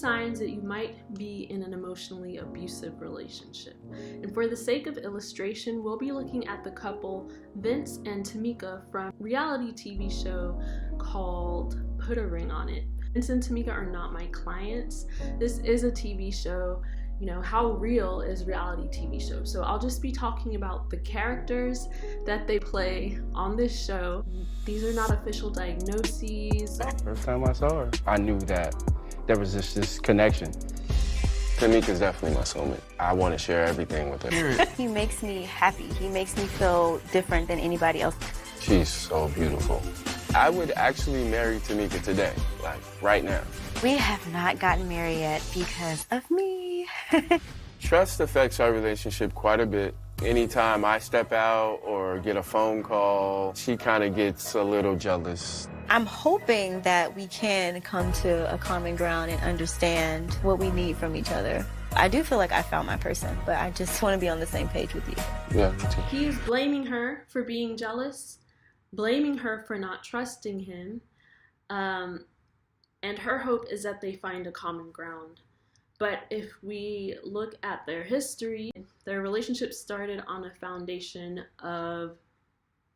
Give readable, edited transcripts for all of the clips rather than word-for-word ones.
signs that you might be in an emotionally abusive relationship. And for the sake of illustration, we'll be looking at the couple Vince and Tamika from a reality TV show called Put a Ring on It. Vince and Tamika are not my clients. This is a TV show. You know, how real is reality TV shows? So I'll just be talking about the characters that they play on this show. These are not official diagnoses. First time I saw her, I knew that there was just this connection. Tamika's definitely my soulmate. I want to share everything with her. He makes me happy. He makes me feel different than anybody else. She's so beautiful. I would actually marry Tamika today, like right now. We have not gotten married yet because of me. Trust affects our relationship quite a bit. Anytime I step out or get a phone call, she kind of gets a little jealous. I'm hoping that we can come to a common ground and understand what we need from each other. I do feel like I found my person, but I just want to be on the same page with you. Yeah, me too. He's blaming her for being jealous, blaming her for not trusting him, and her hope is that they find a common ground. But if we look at their history, their relationship started on a foundation of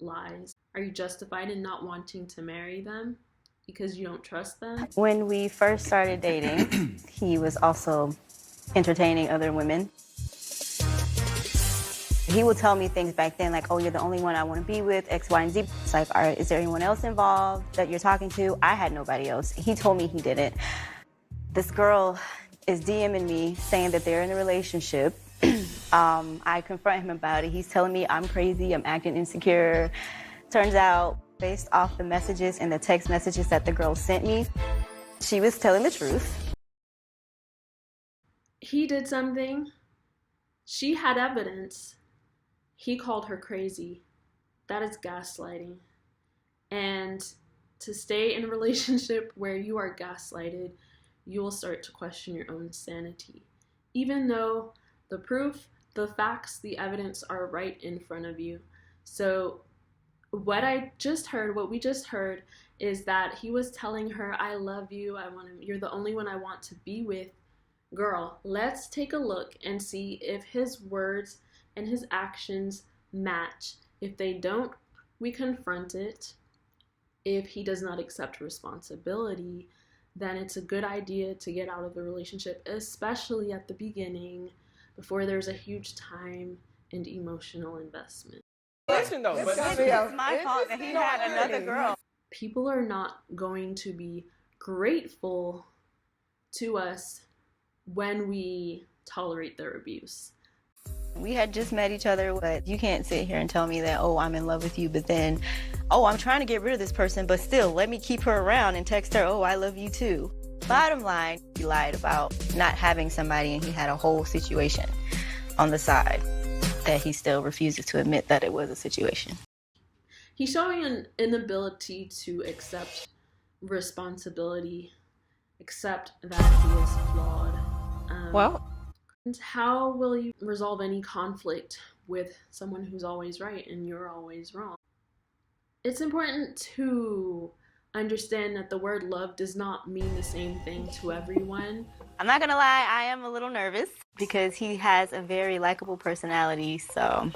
lies. Are you justified in not wanting to marry them because you don't trust them? When we first started dating, he was also entertaining other women. He would tell me things back then like, oh, you're the only one I want to be with, X, Y, and Z. It's like, all right, is there anyone else involved that you're talking to? I had nobody else. He told me he didn't. This girl is DMing me saying that they're in a relationship. I confront him about it. He's telling me I'm crazy, I'm acting insecure. Turns out, based off the messages and the text messages that the girl sent me, she was telling the truth. He did something. She had evidence. He called her crazy. That is gaslighting. And to stay in a relationship where you are gaslighted, you will start to question your own sanity. Even though the proof, the facts, the evidence are right in front of you. So what we just heard is that he was telling her, I love you, you're the only one I want to be with. Girl, let's take a look and see if his words and his actions match. If they don't, we confront it. If he does not accept responsibility, then it's a good idea to get out of the relationship, especially at the beginning, before there's a huge time and emotional investment. Listen though, It's my fault that he had another girl. People are not going to be grateful to us when we tolerate their abuse. We had just met each other, but you can't sit here and tell me that, oh, I'm in love with you, but then, oh, I'm trying to get rid of this person, but still, let me keep her around and text her, oh, I love you too. Bottom line, he lied about not having somebody, and he had a whole situation on the side that he still refuses to admit that it was a situation. He's showing an inability to accept responsibility, accept that he is flawed. And how will you resolve any conflict with someone who's always right and you're always wrong? It's important to understand that the word love does not mean the same thing to everyone. I'm not gonna lie, I am a little nervous because he has a very likable personality, so.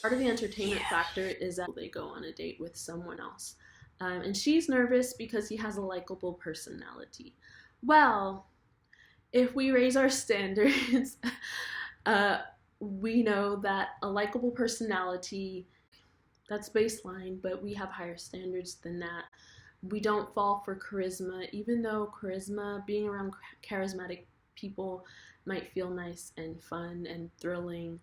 Part of the entertainment factor is that they go on a date with someone else. And she's nervous because he has a likable personality. Well, if we raise our standards, we know that a likable personality, that's baseline, but we have higher standards than that. We don't fall for charisma, even though charisma, being around charismatic people might feel nice and fun and thrilling.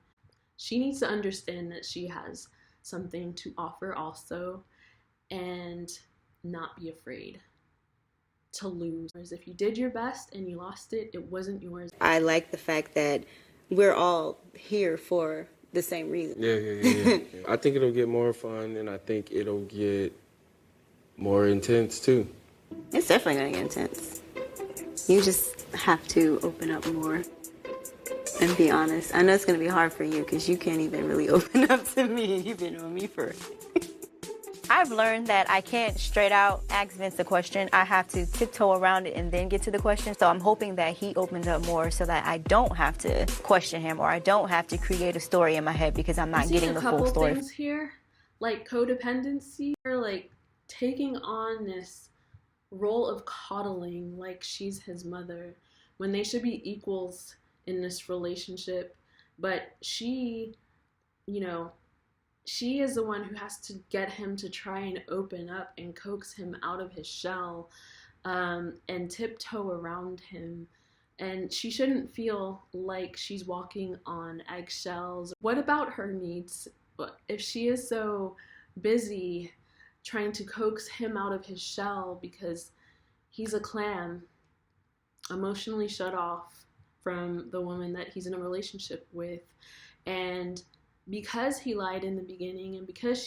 She needs to understand that she has something to offer also and not be afraid to lose. If you did your best and you lost it, it wasn't yours. I like the fact that we're all here for the same reason. Yeah. I think it'll get more fun, and I think it'll get more intense too. It's definitely gonna get intense. You just have to open up more and be honest. I know it's gonna be hard for you because you can't even really open up to me. You've been with me for. I I've learned that I can't straight out ask Vince a question. I have to tiptoe around it and then get to the question. So I'm hoping that he opens up more so that I don't have to question him, or I don't have to create a story in my head because I'm not getting the full story. A couple things here, like codependency, or like taking on this role of coddling like she's his mother when they should be equals in this relationship. But she, you know, she is the one who has to get him to try and open up and coax him out of his shell, and tiptoe around him. And she shouldn't feel like she's walking on eggshells. What about her needs? If she is so busy trying to coax him out of his shell because he's a clam, emotionally shut off from the woman that he's in a relationship with, and because he lied in the beginning, and because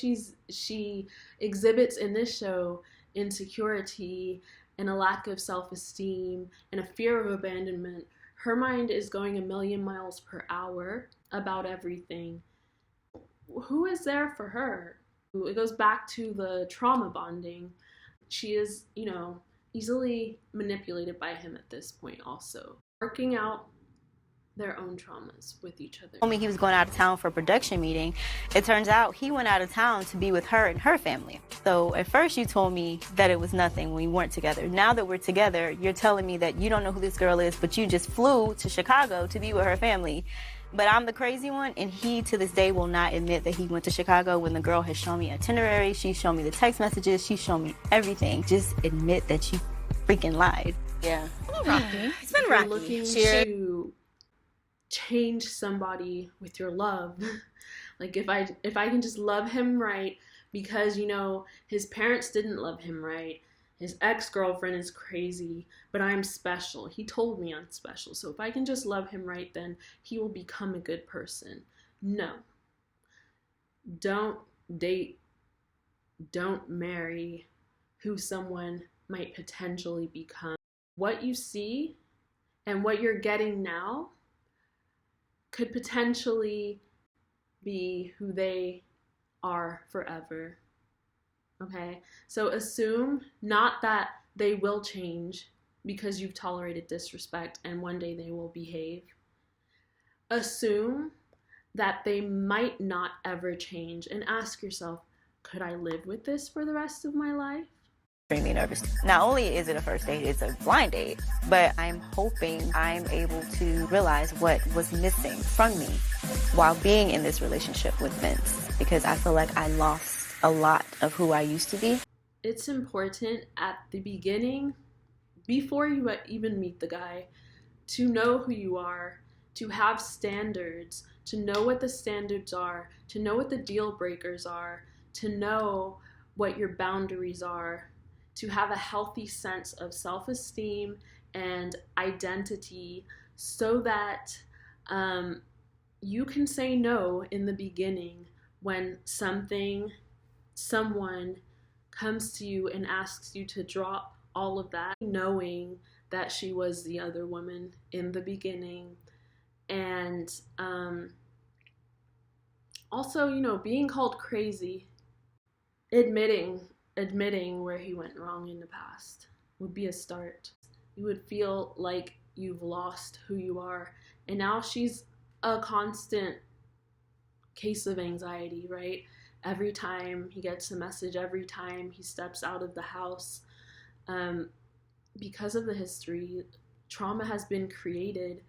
she exhibits in this show insecurity and a lack of self-esteem and a fear of abandonment, her mind is going a million miles per hour about everything. Who is there for her? It goes back to the trauma bonding. She is, easily manipulated by him at this point also. Working out their own traumas with each other. He told me he was going out of town for a production meeting. It turns out he went out of town to be with her and her family. So at first you told me that it was nothing when we weren't together. Now that we're together, you're telling me that you don't know who this girl is, but you just flew to Chicago to be with her family. But I'm the crazy one, and he to this day will not admit that he went to Chicago when the girl has shown me itinerary, she's shown me the text messages, she's shown me everything. Just admit that you freaking lied. Yeah. It's been rocky. Looking to change somebody with your love. Like if I can just love him right, because his parents didn't love him right. His ex-girlfriend is crazy, but I'm special. He told me I'm special. So if I can just love him right, then he will become a good person. No. Don't date, don't marry who someone might potentially become. What you see and what you're getting now could potentially be who they are forever. Okay? So assume not that they will change because you've tolerated disrespect and one day they will behave. Assume that they might not ever change, and ask yourself, could I live with this for the rest of my life? Extremely nervous. Not only is it a first date, it's a blind date, but I'm hoping I'm able to realize what was missing from me while being in this relationship with Vince, because I feel like I lost a lot of who I used to be. It's important at the beginning, before you even meet the guy, to know who you are, to have standards, to know what the standards are, to know what the deal breakers are, to know what your boundaries are, to have a healthy sense of self-esteem and identity, so that you can say no in the beginning when someone comes to you and asks you to drop all of that, knowing that she was the other woman in the beginning. And also, being called crazy, admitting where he went wrong in the past would be a start. You would feel like you've lost who you are. And now she's a constant case of anxiety, right? Every time he gets a message, every time he steps out of the house, because of the history, trauma has been created,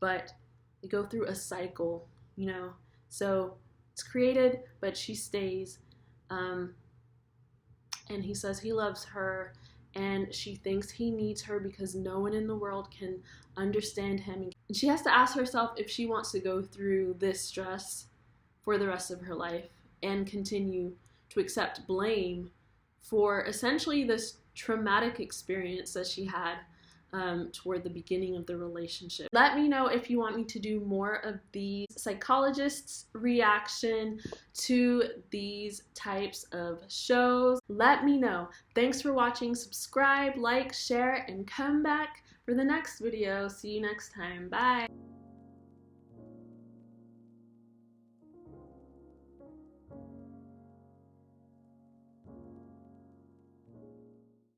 but they go through a cycle, So it's created, but she stays. And he says he loves her, and she thinks he needs her because no one in the world can understand him. And she has to ask herself if she wants to go through this stress for the rest of her life and continue to accept blame for essentially this traumatic experience that she had toward the beginning of the relationship. Let me know if you want me to do more of these psychologists' reaction to these types of shows. Let me know. Thanks for watching. Subscribe, like, share, and come back for the next video. See you next time. Bye.